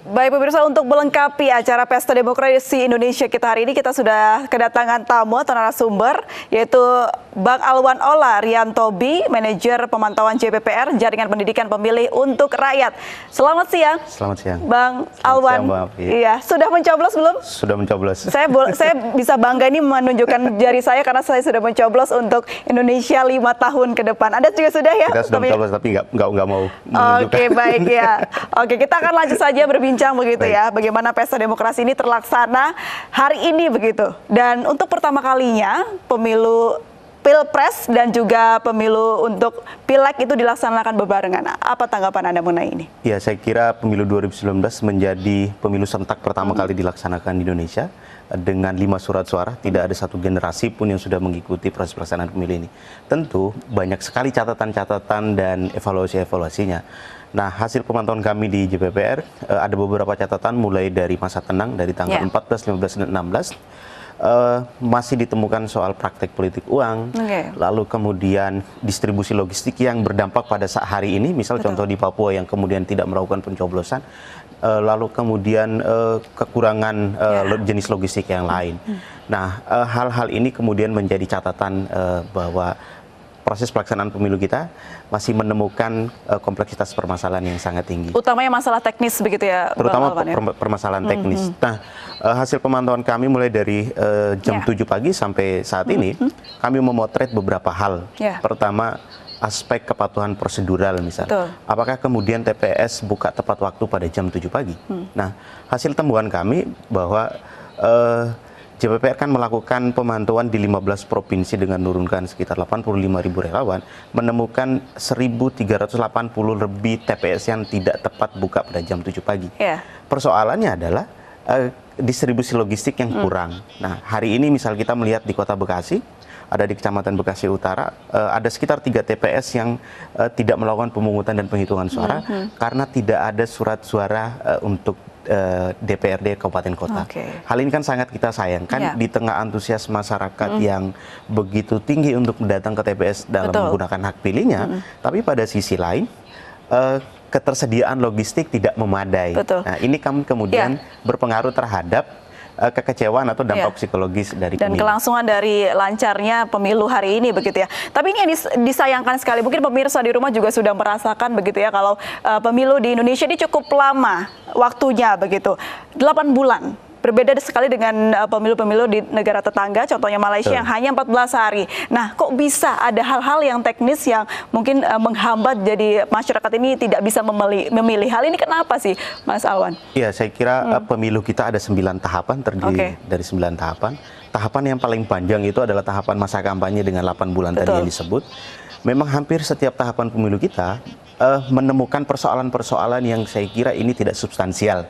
Baik pemirsa, untuk melengkapi acara Pesta Demokrasi Indonesia kita hari ini, kita sudah kedatangan tamu atau narasumber, yaitu Bang Alwan Ola Riantobi, Manajer Pemantauan JPPR, Jaringan Pendidikan Pemilih untuk Rakyat. Selamat siang. Selamat siang. Bang Selamat Alwan. siang, Mbak. Iya, sudah mencoblos belum? Sudah mencoblos. Saya bisa bangga ini menunjukkan jari saya karena saya sudah mencoblos untuk Indonesia 5 tahun ke depan. Anda juga sudah ya? Kita sudah mencoblos tapi nggak mau menunjukkan. Oke, baik ya. Oke, kita akan lanjut saja berbincang begitu ya, bagaimana Pesta Demokrasi ini terlaksana hari ini begitu. Dan untuk pertama kalinya pemilu Pilpres dan juga pemilu untuk Pileg itu dilaksanakan berbarengan. Apa tanggapan Anda mengenai ini? Ya, saya kira pemilu 2019 menjadi pemilu serentak pertama kali dilaksanakan di Indonesia dengan 5 surat suara. Tidak ada satu generasi pun yang sudah mengikuti proses pelaksanaan pemilu ini. Tentu banyak sekali catatan-catatan dan evaluasi-evaluasinya. Nah, hasil pemantauan kami di JPPR ada beberapa catatan mulai dari masa tenang dari tanggal 14, 15, dan 16. Masih ditemukan soal praktek politik uang, lalu kemudian distribusi logistik yang berdampak pada saat hari ini, misal contoh di Papua yang kemudian tidak melakukan pencoblosan, lalu kemudian kekurangan jenis logistik yang lain. Nah, hal-hal ini kemudian menjadi catatan bahwa proses pelaksanaan pemilu kita masih menemukan kompleksitas permasalahan yang sangat tinggi. Utamanya masalah teknis begitu ya? Terutama permasalahan teknis. Nah, hasil pemantauan kami mulai dari jam 7 pagi sampai saat ini, kami memotret beberapa hal. Pertama, aspek kepatuhan prosedural misalnya. Apakah kemudian TPS buka tepat waktu pada jam 7 pagi? Nah, hasil temuan kami bahwa JPPR kan melakukan pemantauan di 15 provinsi dengan menurunkan sekitar 85.000 relawan, menemukan 1.380 lebih TPS yang tidak tepat buka pada jam 7 pagi. Persoalannya adalah distribusi logistik yang kurang. Nah, hari ini misal kita melihat di Kota Bekasi, ada di Kecamatan Bekasi Utara, ada sekitar 3 TPS yang tidak melakukan pemungutan dan penghitungan suara karena tidak ada surat suara untuk DPRD Kabupaten Kota. Hal ini kan sangat kita sayangkan di tengah antusias masyarakat yang begitu tinggi untuk datang ke TPS dalam menggunakan hak pilihnya, tapi pada sisi lain ketersediaan logistik tidak memadai. Nah, ini kemudian berpengaruh terhadap kekecewaan atau dampak psikologis dari pemilu. Dan kelangsungan dari lancarnya pemilu hari ini begitu ya. Tapi ini yang disayangkan sekali, mungkin pemirsa di rumah juga sudah merasakan begitu ya, kalau pemilu di Indonesia ini cukup lama waktunya begitu, 8 bulan. Berbeda sekali dengan pemilu-pemilu di negara tetangga, contohnya Malaysia yang hanya 14 hari. Nah, kok bisa ada hal-hal yang teknis yang mungkin menghambat jadi masyarakat ini tidak bisa memilih. Hal ini kenapa sih, Mas Alwan? Iya, saya kira pemilu kita ada 9 tahapan, terdiri dari 9 tahapan. Tahapan yang paling panjang itu adalah tahapan masa kampanye dengan 8 bulan tadi yang disebut. Memang hampir setiap tahapan pemilu kita menemukan persoalan-persoalan yang saya kira ini tidak substansial,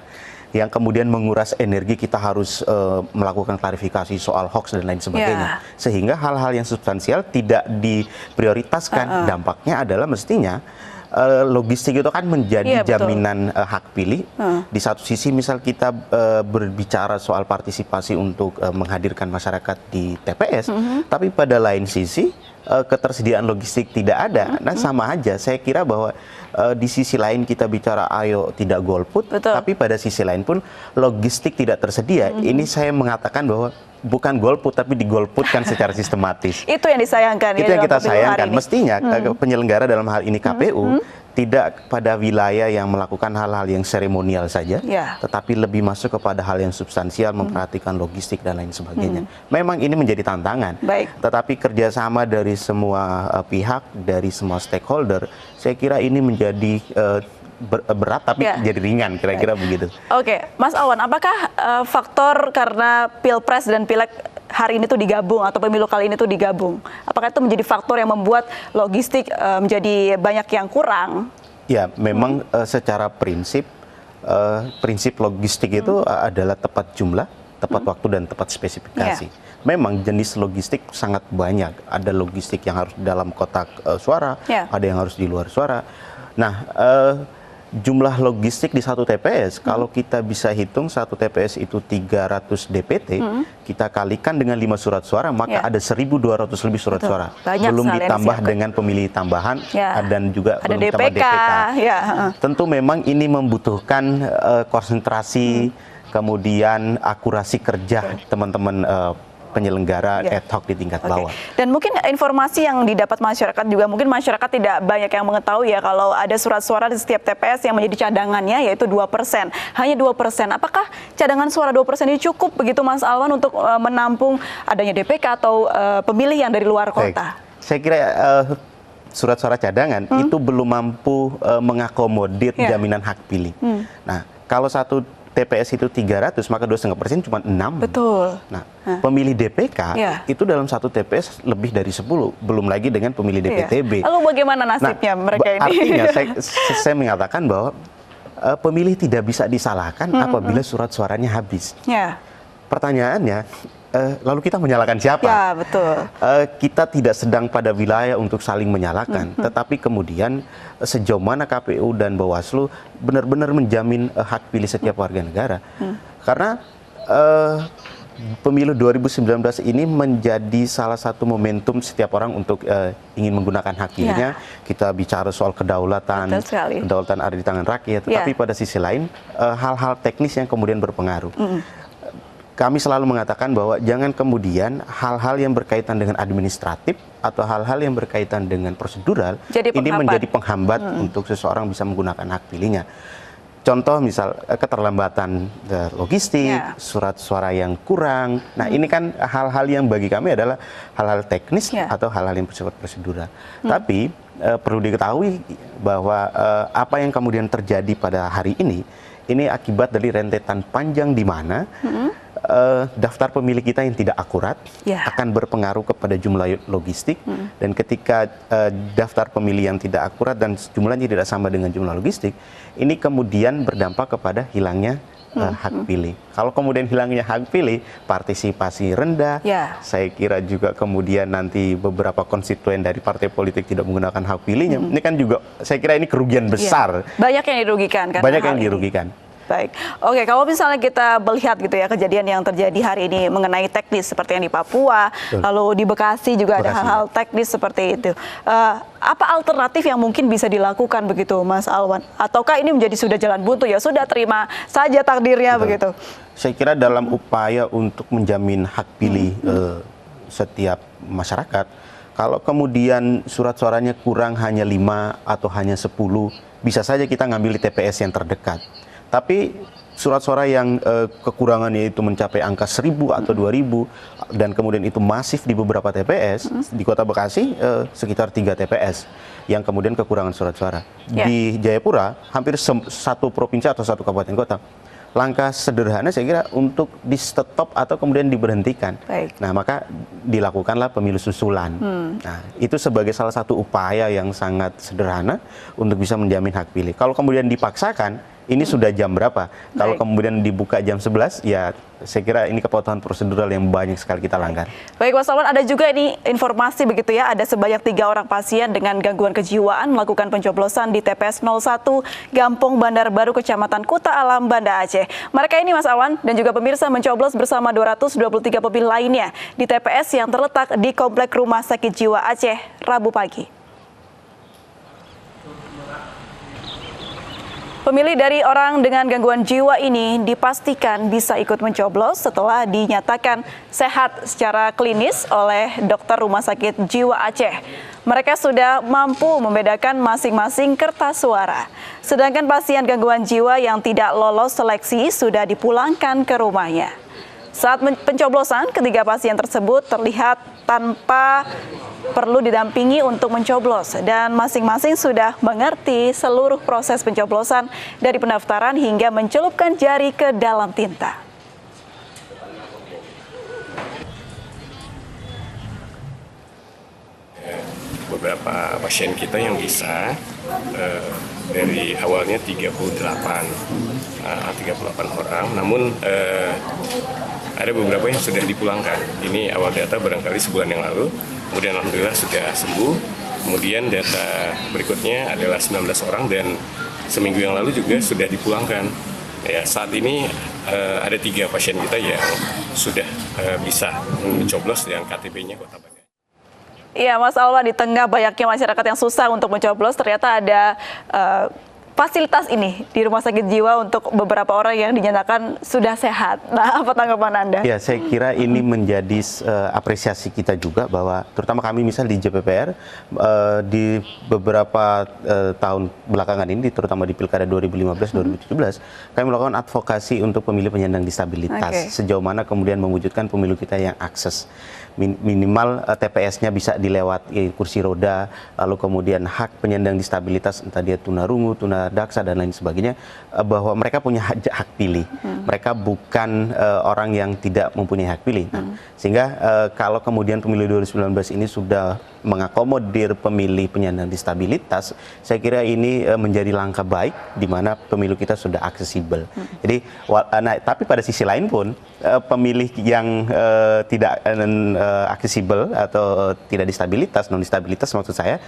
yang kemudian menguras energi kita harus melakukan klarifikasi soal hoax dan lain sebagainya. Sehingga hal-hal yang substansial tidak diprioritaskan. Dampaknya adalah mestinya logistik itu kan menjadi jaminan hak pilih. Di satu sisi misal kita berbicara soal partisipasi untuk menghadirkan masyarakat di TPS, tapi pada lain sisi ketersediaan logistik tidak ada. Nah, sama aja. Saya kira bahwa di sisi lain kita bicara ayo tidak golput, tapi pada sisi lain pun logistik tidak tersedia. Ini saya mengatakan bahwa bukan golput, tapi digolputkan secara sistematis. Itu yang disayangkan. Itu yang kita sayangkan. Mestinya penyelenggara dalam hal ini KPU tidak pada wilayah yang melakukan hal-hal yang seremonial saja, tetapi lebih masuk kepada hal yang substansial, memperhatikan logistik dan lain sebagainya. Memang ini menjadi tantangan, tetapi kerjasama dari semua pihak, dari semua stakeholder, saya kira ini menjadi berat tapi jadi ringan, kira-kira begitu. Oke, Mas Alwan, apakah faktor karena Pilpres dan Pileg hari ini tuh digabung atau pemilu kali ini tuh digabung, apakah itu menjadi faktor yang membuat logistik menjadi banyak yang kurang? Ya, memang secara prinsip logistik itu adalah tepat jumlah, tepat waktu dan tepat spesifikasi. Memang jenis logistik sangat banyak. Ada logistik yang harus di dalam kotak suara, ada yang harus di luar suara. Nah, jumlah logistik di satu TPS, kalau kita bisa hitung satu TPS itu 300 DPT, kita kalikan dengan 5 surat suara, maka ada 1.200 lebih surat suara. Banyak belum sekali yang ditambah disiapkan. dengan pemilih tambahan dan juga ada belum ditambah DPK. DPK. Tentu memang ini membutuhkan konsentrasi, kemudian akurasi kerja teman-teman penyelenggara ad hoc di tingkat bawah. Dan mungkin informasi yang didapat masyarakat juga, mungkin masyarakat tidak banyak yang mengetahui ya kalau ada surat suara di setiap TPS yang menjadi cadangannya yaitu 2%. Hanya 2%. Apakah cadangan suara 2% ini cukup begitu Mas Alwan untuk menampung adanya DPK atau pemilih yang dari luar kota? Saya kira surat suara cadangan itu belum mampu mengakomodir jaminan hak pilih. Nah, kalau satu TPS itu 300, maka 2,5% cuma 6. Betul. Nah, pemilih DPK itu dalam satu TPS lebih dari 10, belum lagi dengan pemilih DPTB. Lalu bagaimana nasibnya mereka ini? Artinya saya mengatakan bahwa pemilih tidak bisa disalahkan apabila surat suaranya habis. Pertanyaannya, lalu kita menyalahkan siapa? Ya, betul. Kita tidak sedang pada wilayah untuk saling menyalahkan, tetapi kemudian sejauh mana KPU dan Bawaslu benar-benar menjamin hak pilih setiap warga negara. Karena pemilu 2019 ini menjadi salah satu momentum setiap orang untuk ingin menggunakan hak pilihnya. Kita bicara soal kedaulatan ada di tangan rakyat, tetapi pada sisi lain hal-hal teknis yang kemudian berpengaruh. Kami selalu mengatakan bahwa jangan kemudian hal-hal yang berkaitan dengan administratif atau hal-hal yang berkaitan dengan prosedural ini menjadi penghambat untuk seseorang bisa menggunakan hak pilihnya. Contoh misal keterlambatan logistik, surat suara yang kurang. Nah, ini kan hal-hal yang bagi kami adalah hal-hal teknis atau hal-hal yang bersifat prosedural. Tapi perlu diketahui bahwa apa yang kemudian terjadi pada hari ini akibat dari rentetan panjang di mana daftar pemilih kita yang tidak akurat akan berpengaruh kepada jumlah logistik, dan ketika daftar pemilih yang tidak akurat dan jumlahnya tidak sama dengan jumlah logistik, ini kemudian berdampak kepada hilangnya hak pilih. Kalau kemudian hilangnya hak pilih, partisipasi rendah, saya kira juga kemudian nanti beberapa konstituen dari partai politik tidak menggunakan hak pilihnya. Ini kan juga saya kira ini kerugian besar. Banyak yang dirugikan kan? Banyak yang dirugikan. Baik, oke, kalau misalnya kita melihat gitu ya kejadian yang terjadi hari ini mengenai teknis seperti yang di Papua, lalu di Bekasi juga ada hal-hal teknis seperti itu. Apa alternatif yang mungkin bisa dilakukan begitu, Mas Alwan? Ataukah ini menjadi sudah jalan buntu, ya sudah terima saja takdirnya begitu? Saya kira dalam upaya untuk menjamin hak pilih setiap masyarakat, kalau kemudian surat suaranya kurang hanya 5 atau hanya 10, bisa saja kita ngambil di TPS yang terdekat. Tapi surat suara yang kekurangannya itu mencapai angka 1.000 atau 2.000 dan kemudian itu masif di beberapa TPS, di Kota Bekasi sekitar 3 TPS yang kemudian kekurangan surat suara. Di Jayapura hampir satu provinsi atau satu kabupaten kota. Langkah sederhana saya kira untuk di stop atau kemudian diberhentikan. Nah, maka dilakukanlah pemilu susulan. Nah, itu sebagai salah satu upaya yang sangat sederhana untuk bisa menjamin hak pilih. Kalau kemudian dipaksakan, ini sudah jam berapa? Kalau kemudian dibuka jam 11, ya saya kira ini kepatuhan prosedural yang banyak sekali kita langgar. Baik, Mas Alwan, ada juga ini informasi begitu ya, ada sebanyak 3 orang pasien dengan gangguan kejiwaan melakukan pencoblosan di TPS 01 Gampong Bandar Baru, Kecamatan Kuta Alam, Banda Aceh. Mereka ini, Mas Alwan, dan juga pemirsa mencoblos bersama 223 pemilih lainnya di TPS yang terletak di Komplek Rumah Sakit Jiwa Aceh, Rabu pagi. Pemilih dari orang dengan gangguan jiwa ini dipastikan bisa ikut mencoblos setelah dinyatakan sehat secara klinis oleh dokter Rumah Sakit Jiwa Aceh. Mereka sudah mampu membedakan masing-masing kertas suara. Sedangkan pasien gangguan jiwa yang tidak lolos seleksi sudah dipulangkan ke rumahnya. Saat pencoblosan, ketiga pasien tersebut terlihat tanpa perlu didampingi untuk mencoblos dan masing-masing sudah mengerti seluruh proses pencoblosan dari pendaftaran hingga mencelupkan jari ke dalam tinta. Beberapa pasien kita yang bisa dari awalnya 38 orang, namun ada beberapa yang sudah dipulangkan. Ini awal data barangkali sebulan yang lalu, kemudian alhamdulillah sudah sembuh. Kemudian data berikutnya adalah 19 orang dan seminggu yang lalu juga sudah dipulangkan. Ya, saat ini ada 3 pasien kita yang sudah bisa mencoblos dengan KTP-nya Kota Banjar. Iya, Mas Alwa, di tengah banyaknya masyarakat yang susah untuk mencoblos, ternyata ada fasilitas ini di Rumah Sakit Jiwa untuk beberapa orang yang dinyatakan sudah sehat. Nah, apa tanggapan Anda? Ya, saya kira ini menjadi apresiasi kita juga bahwa terutama kami misal di JPPR di beberapa tahun belakangan ini, terutama di Pilkada 2015-2017, kami melakukan advokasi untuk pemilih penyandang disabilitas. Sejauh mana kemudian mewujudkan pemilu kita yang akses. Minimal TPS-nya bisa dilewati kursi roda, lalu kemudian hak penyandang disabilitas, entah dia tunarungu, tunadaksa, dan lain sebagainya, bahwa mereka punya hak pilih. Mereka bukan orang yang tidak mempunyai hak pilih. Nah, sehingga kalau kemudian pemilu 2019 ini sudah mengakomodir pemilih penyandang disabilitas, saya kira ini menjadi langkah baik di mana pemilu kita sudah aksesibel. Jadi, tapi pada sisi lain pun pemilih yang tidak aksesibel atau tidak disabilitas, non disabilitas maksud saya,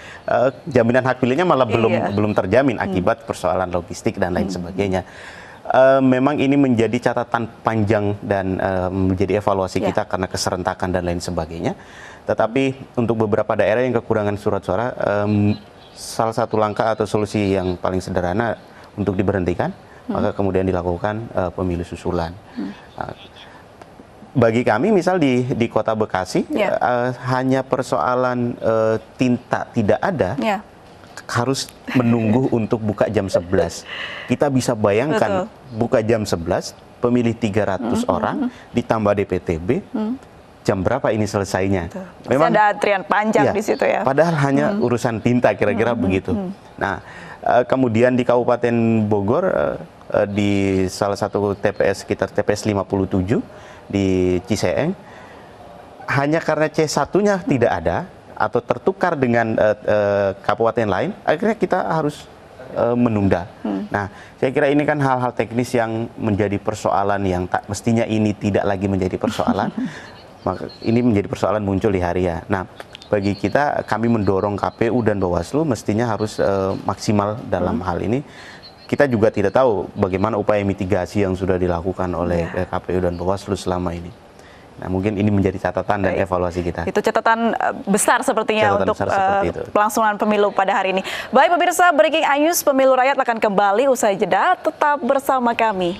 jaminan hak pilihnya malah belum terjamin akibat persoalan logistik dan lain sebagainya. Memang ini menjadi catatan panjang dan menjadi evaluasi kita karena keserentakan dan lain sebagainya. Tetapi untuk beberapa daerah yang kekurangan surat suara, salah satu langkah atau solusi yang paling sederhana untuk diberhentikan, maka kemudian dilakukan pemilu susulan. Bagi kami misal di Kota Bekasi, hanya persoalan tinta tidak ada, harus menunggu untuk buka jam 11. Kita bisa bayangkan buka jam 11, pemilih 300 orang, ditambah DPTB, jam berapa ini selesainya? Memang ada antrian panjang di situ ya. Padahal hanya urusan tinta, kira-kira begitu. Nah, kemudian di Kabupaten Bogor, di salah satu TPS, sekitar TPS 57 di Ciseeng, hanya karena C1-nya tidak ada atau tertukar dengan kabupaten lain, akhirnya kita harus menunda. Nah, saya kira ini kan hal-hal teknis yang menjadi persoalan yang tak mestinya ini tidak lagi menjadi persoalan. Maka ini menjadi persoalan muncul di hari ya. Nah, bagi kita, kami mendorong KPU dan Bawaslu mestinya harus maksimal dalam hal ini. Kita juga tidak tahu bagaimana upaya mitigasi yang sudah dilakukan oleh KPU dan Bawaslu selama ini. Nah, mungkin ini menjadi catatan dan evaluasi kita. Itu catatan besar sepertinya catatan untuk besar pelaksanaan pemilu pada hari ini. Baik pemirsa, Breaking News Pemilu Rakyat akan kembali usai jeda. Tetap bersama kami.